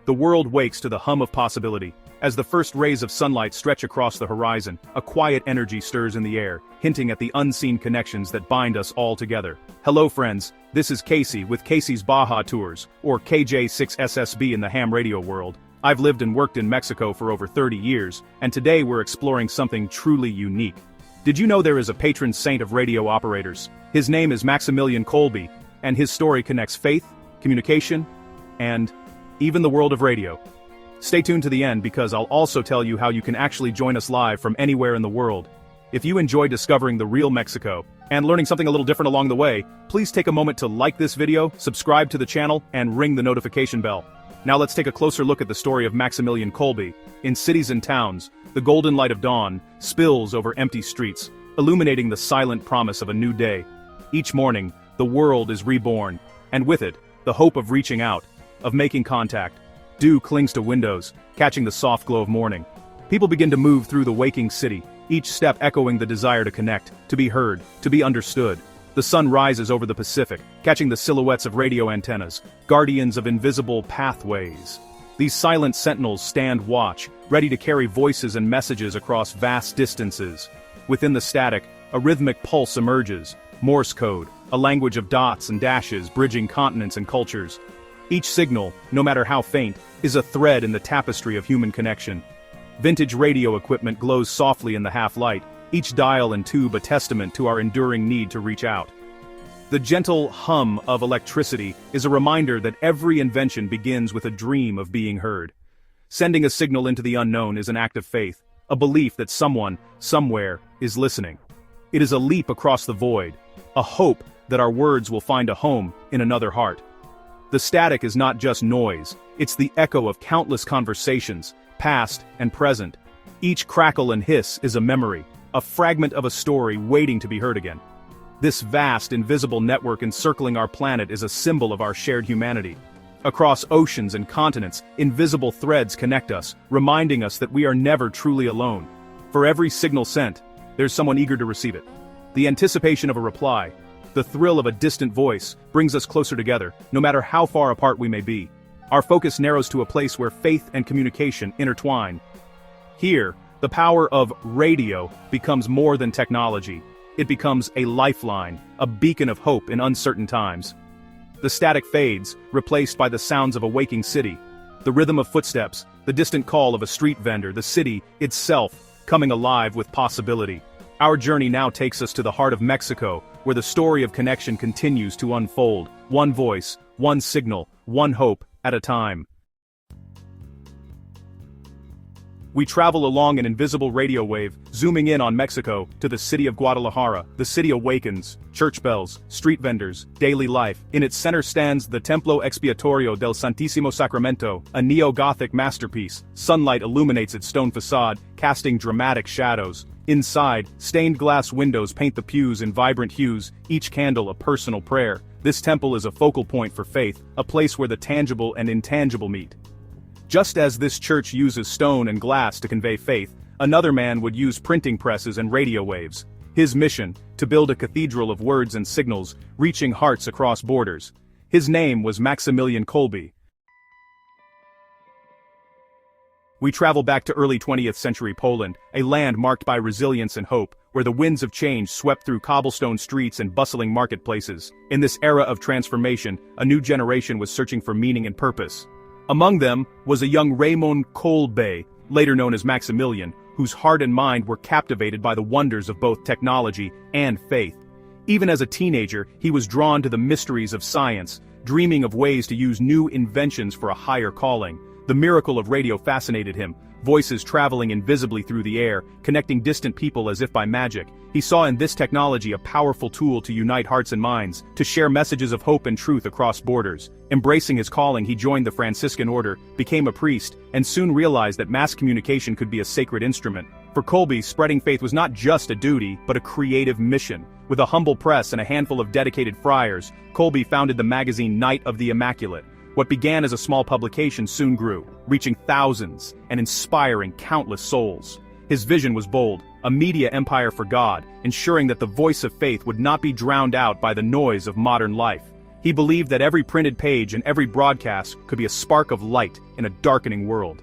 the world wakes to the hum of possibility. As the first rays of sunlight stretch across the horizon, a quiet energy stirs in the air, hinting at the unseen connections that bind us all together. Hello friends, this is Casey with Casey's Baja Tours, or KJ6SSB in the ham radio world. I've lived and worked in Mexico for over 30 years, and today we're exploring something truly unique. Did you know there is a patron saint of radio operators? His name is Maximilian Kolbe, and his story connects faith, communication, and even the world of radio. Stay tuned to the end because I'll also tell you how you can actually join us live from anywhere in the world. If you enjoy discovering the real Mexico and learning something a little different along the way, please take a moment to like this video, subscribe to the channel, and ring the notification bell. Now let's take a closer look at the story of Maximilian Kolbe. In cities and towns, the golden light of dawn spills over empty streets, illuminating the silent promise of a new day. Each morning, the world is reborn, and with it, the hope of reaching out, of making contact. Dew clings to windows, catching the soft glow of morning. People begin to move through the waking city, each step echoing the desire to connect, to be heard, to be understood. The sun rises over the Pacific, catching the silhouettes of radio antennas, guardians of invisible pathways. These silent sentinels stand watch, ready to carry voices and messages across vast distances. Within the static, a rhythmic pulse emerges, Morse code, a language of dots and dashes bridging continents and cultures. Each signal, no matter how faint, is a thread in the tapestry of human connection. Vintage radio equipment glows softly in the half-light, each dial and tube a testament to our enduring need to reach out. The gentle hum of electricity is a reminder that every invention begins with a dream of being heard. Sending a signal into the unknown is an act of faith, a belief that someone, somewhere, is listening. It is a leap across the void, a hope that our words will find a home in another heart. The static is not just noise, it's the echo of countless conversations, past and present. Each crackle and hiss is a memory, a fragment of a story waiting to be heard again. This vast, invisible network encircling our planet is a symbol of our shared humanity. Across oceans and continents, invisible threads connect us, reminding us that we are never truly alone. For every signal sent, there's someone eager to receive it. The anticipation of a reply, the thrill of a distant voice, brings us closer together, no matter how far apart we may be. Our focus narrows to a place where faith and communication intertwine. Here, the power of radio becomes more than technology. It becomes a lifeline, a beacon of hope in uncertain times. The static fades, replaced by the sounds of a waking city. The rhythm of footsteps, the distant call of a street vendor, the city itself, coming alive with possibility. Our journey now takes us to the heart of Mexico, where the story of connection continues to unfold, one voice, one signal, one hope at a time. We travel along an invisible radio wave, zooming in on Mexico, to the city of Guadalajara. The city awakens, church bells, street vendors, daily life. In its center stands the Templo Expiatorio del Santísimo Sacramento, a neo-Gothic masterpiece. Sunlight illuminates its stone facade, casting dramatic shadows. Inside, stained glass windows paint the pews in vibrant hues, each candle a personal prayer. This temple is a focal point for faith, a place where the tangible and intangible meet. Just as this church uses stone and glass to convey faith, another man would use printing presses and radio waves. His mission, to build a cathedral of words and signals, reaching hearts across borders. His name was Maximilian Kolbe. We travel back to early 20th century Poland, a land marked by resilience and hope, where the winds of change swept through cobblestone streets and bustling marketplaces. In this era of transformation, a new generation was searching for meaning and purpose. Among them was a young Raymond Kolbe, later known as Maximilian, whose heart and mind were captivated by the wonders of both technology and faith. Even as a teenager, he was drawn to the mysteries of science, dreaming of ways to use new inventions for a higher calling. The miracle of radio fascinated him, voices traveling invisibly through the air, connecting distant people as if by magic. He saw in this technology a powerful tool to unite hearts and minds, to share messages of hope and truth across borders. Embracing his calling, he joined the Franciscan order, became a priest, and soon realized that mass communication could be a sacred instrument. For Kolbe, spreading faith was not just a duty, but a creative mission. With a humble press and a handful of dedicated friars, Kolbe founded the magazine Night of the Immaculate. What began as a small publication soon grew, reaching thousands and inspiring countless souls. His vision was bold, a media empire for God, ensuring that the voice of faith would not be drowned out by the noise of modern life. He believed that every printed page and every broadcast could be a spark of light in a darkening world.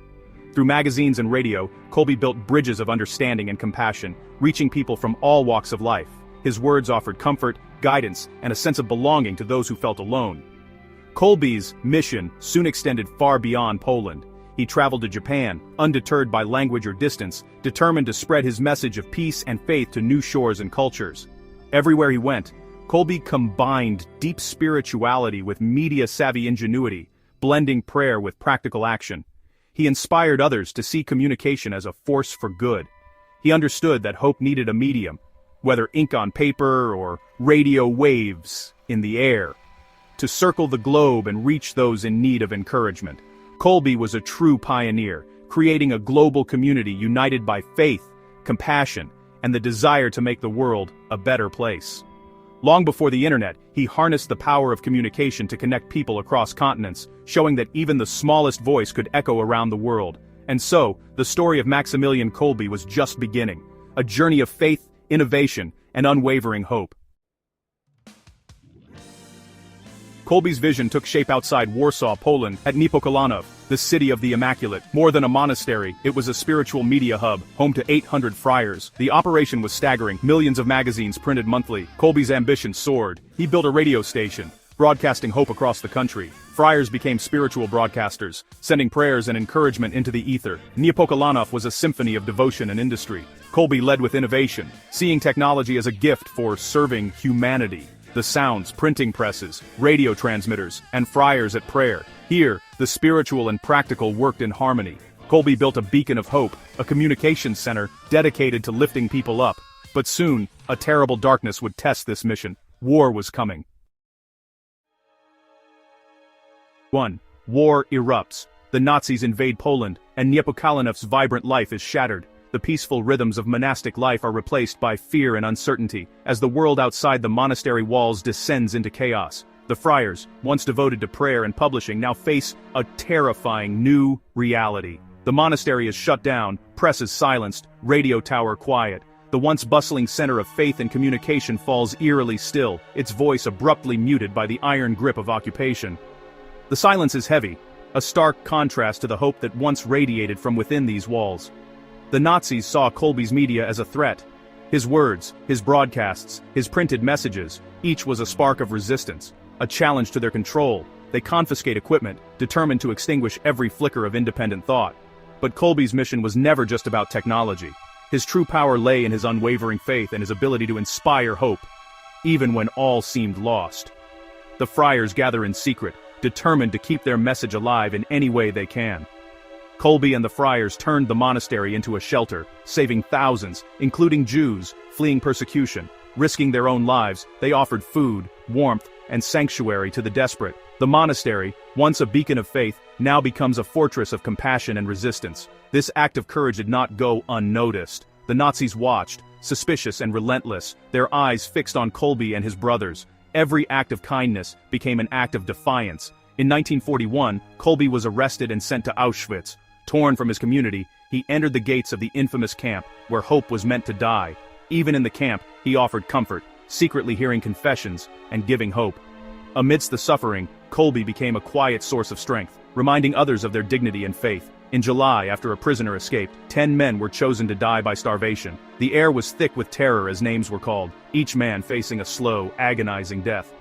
Through magazines and radio, Kolbe built bridges of understanding and compassion, reaching people from all walks of life. His words offered comfort, guidance, and a sense of belonging to those who felt alone. Kolbe's mission soon extended far beyond Poland. He traveled to Japan, undeterred by language or distance, determined to spread his message of peace and faith to new shores and cultures. Everywhere he went, Kolbe combined deep spirituality with media-savvy ingenuity, blending prayer with practical action. He inspired others to see communication as a force for good. He understood that hope needed a medium, whether ink on paper or radio waves in the air, to circle the globe and reach those in need of encouragement. Kolbe was a true pioneer, creating a global community united by faith, compassion, and the desire to make the world a better place. Long before the internet, he harnessed the power of communication to connect people across continents, showing that even the smallest voice could echo around the world. And so, the story of Maximilian Kolbe was just beginning, a journey of faith, innovation, and unwavering hope. Kolbe's vision took shape outside Warsaw, Poland, at Niepokalanów, the city of the Immaculate. More than a monastery, it was a spiritual media hub, home to 800 friars. The operation was staggering, millions of magazines printed monthly. Kolbe's ambition soared. He built a radio station, broadcasting hope across the country. Friars became spiritual broadcasters, sending prayers and encouragement into the ether. Niepokalanów was a symphony of devotion and industry. Kolbe led with innovation, seeing technology as a gift for serving humanity. The sounds, printing presses, radio transmitters, and friars at prayer. Here, the spiritual and practical worked in harmony. Kolbe built a beacon of hope, a communications center dedicated to lifting people up. But soon, a terrible darkness would test this mission. War was coming. 1. War erupts. The Nazis invade Poland, and Niepokalanów's vibrant life is shattered. The peaceful rhythms of monastic life are replaced by fear and uncertainty, as the world outside the monastery walls descends into chaos. The friars, once devoted to prayer and publishing, now face a terrifying new reality. The monastery is shut down, press is silenced, radio tower quiet. The once bustling center of faith and communication falls eerily still, its voice abruptly muted by the iron grip of occupation. The silence is heavy, a stark contrast to the hope that once radiated from within these walls. The Nazis saw Kolbe's media as a threat. His words, his broadcasts, his printed messages, each was a spark of resistance, a challenge to their control. They confiscate equipment, determined to extinguish every flicker of independent thought. But Kolbe's mission was never just about technology. His true power lay in his unwavering faith and his ability to inspire hope, even when all seemed lost. The friars gather in secret, determined to keep their message alive in any way they can. Kolbe and the friars turned the monastery into a shelter, saving thousands, including Jews, fleeing persecution. Risking their own lives, they offered food, warmth, and sanctuary to the desperate. The monastery, once a beacon of faith, now becomes a fortress of compassion and resistance. This act of courage did not go unnoticed. The Nazis watched, suspicious and relentless, their eyes fixed on Kolbe and his brothers. Every act of kindness became an act of defiance. In 1941, Kolbe was arrested and sent to Auschwitz. Torn from his community, he entered the gates of the infamous camp, where hope was meant to die. Even in the camp, he offered comfort, secretly hearing confessions and giving hope. Amidst the suffering, Kolbe became a quiet source of strength, reminding others of their dignity and faith. In July, after a prisoner escaped, 10 men were chosen to die by starvation. The air was thick with terror as names were called, each man facing a slow, agonizing death.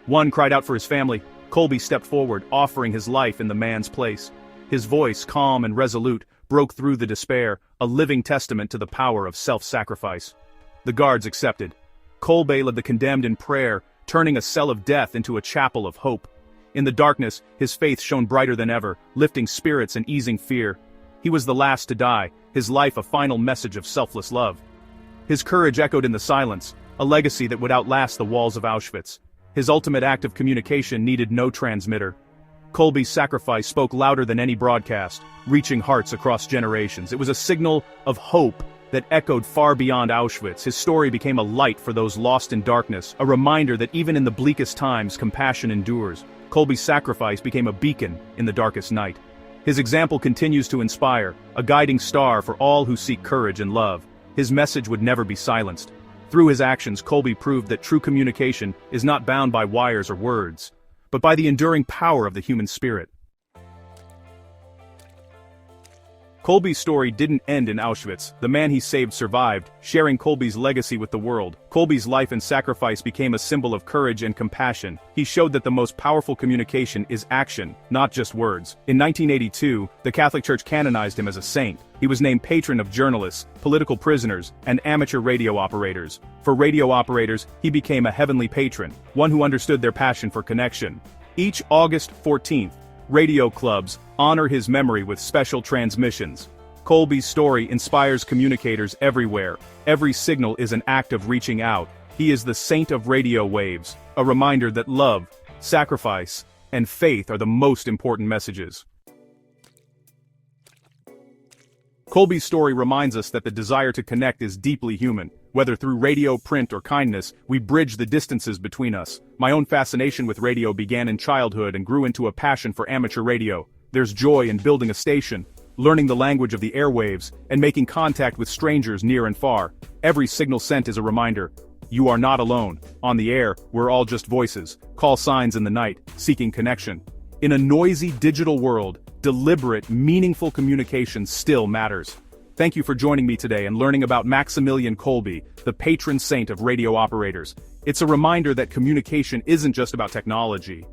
One cried out for his family. Kolbe stepped forward, offering his life in the man's place. His voice, calm and resolute, broke through the despair, a living testament to the power of self-sacrifice. The guards accepted. Kolbe led the condemned in prayer, turning a cell of death into a chapel of hope. In the darkness, his faith shone brighter than ever, lifting spirits and easing fear. He was the last to die, his life a final message of selfless love. His courage echoed in the silence, a legacy that would outlast the walls of Auschwitz. His ultimate act of communication needed no transmitter. Kolbe's sacrifice spoke louder than any broadcast, reaching hearts across generations. It was a signal of hope that echoed far beyond Auschwitz. His story became a light for those lost in darkness, a reminder that even in the bleakest times, compassion endures. Kolbe's sacrifice became a beacon in the darkest night. His example continues to inspire, a guiding star for all who seek courage and love. His message would never be silenced. Through his actions, Kolbe proved that true communication is not bound by wires or words, but by the enduring power of the human spirit. Kolbe's story didn't end in Auschwitz. The man he saved survived, sharing Kolbe's legacy with the world. Kolbe's life and sacrifice became a symbol of courage and compassion. He showed that the most powerful communication is action, not just words. In 1982, the Catholic Church canonized him as a saint. He was named patron of journalists, political prisoners, and amateur radio operators. For radio operators, he became a heavenly patron, one who understood their passion for connection. Each August 14th, radio clubs honor his memory with special transmissions. Kolbe's story inspires communicators everywhere. Every signal is an act of reaching out. He is the saint of radio waves, a reminder that love, sacrifice, and faith are the most important messages. Kolbe's story reminds us that the desire to connect is deeply human. Whether through radio, print, or kindness, we bridge the distances between us. My own fascination with radio began in childhood and grew into a passion for amateur radio. There's joy in building a station, learning the language of the airwaves, and making contact with strangers near and far. Every signal sent is a reminder. You are not alone. On the air, we're all just voices, call signs in the night, seeking connection. In a noisy digital world, deliberate, meaningful communication still matters. Thank you for joining me today and learning about Maximilian Kolbe, the patron saint of radio operators. It's a reminder that communication isn't just about technology.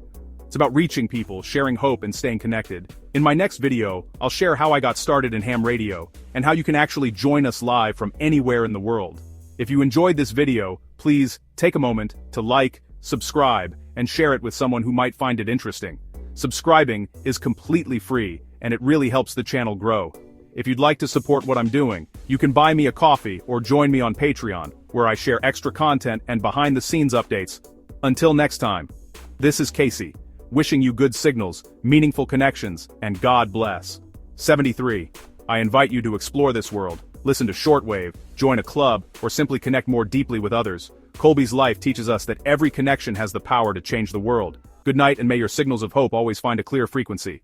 It's about reaching people, sharing hope, and staying connected. In my next video, I'll share how I got started in ham radio, and how you can actually join us live from anywhere in the world. If you enjoyed this video, please take a moment to like, subscribe, and share it with someone who might find it interesting. Subscribing is completely free, and it really helps the channel grow. If you'd like to support what I'm doing, you can buy me a coffee or join me on Patreon, where I share extra content and behind-the-scenes updates. Until next time, this is Casey, wishing you good signals, meaningful connections, and God bless. 73. I invite you to explore this world, listen to Shortwave, join a club, or simply connect more deeply with others. Kolbe's life teaches us that every connection has the power to change the world. Good night, and may your signals of hope always find a clear frequency.